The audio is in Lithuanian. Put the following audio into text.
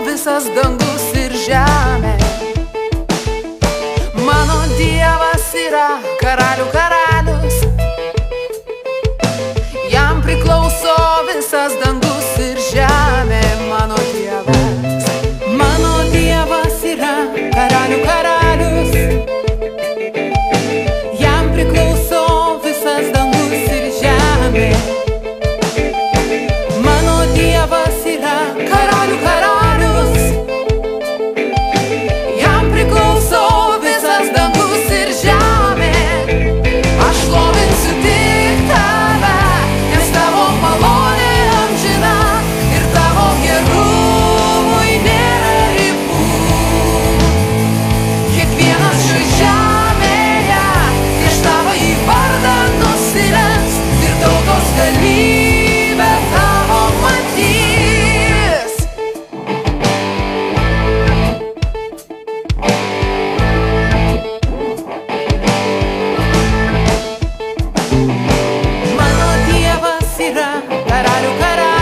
visas dangus ir žemė. Mano Dievas yra karalių karalius, jam priklauso visas dangus ir žemė. Mano Dievas yra karalių karalius, jam priklauso visas dangus ir žemė. Mano Dievas yra karalių karalius, jam priklauso visas dangus ir žemė. Aš šlovinsiu tik tave, nes tavo malonė amžina ir tavo gerumui nėra ribų. Kiekvienas šioj žemėje prieš tavąjį vardą nusilenks ir tautos galybę tavo matys. Mano Dievas yra karalių karalius,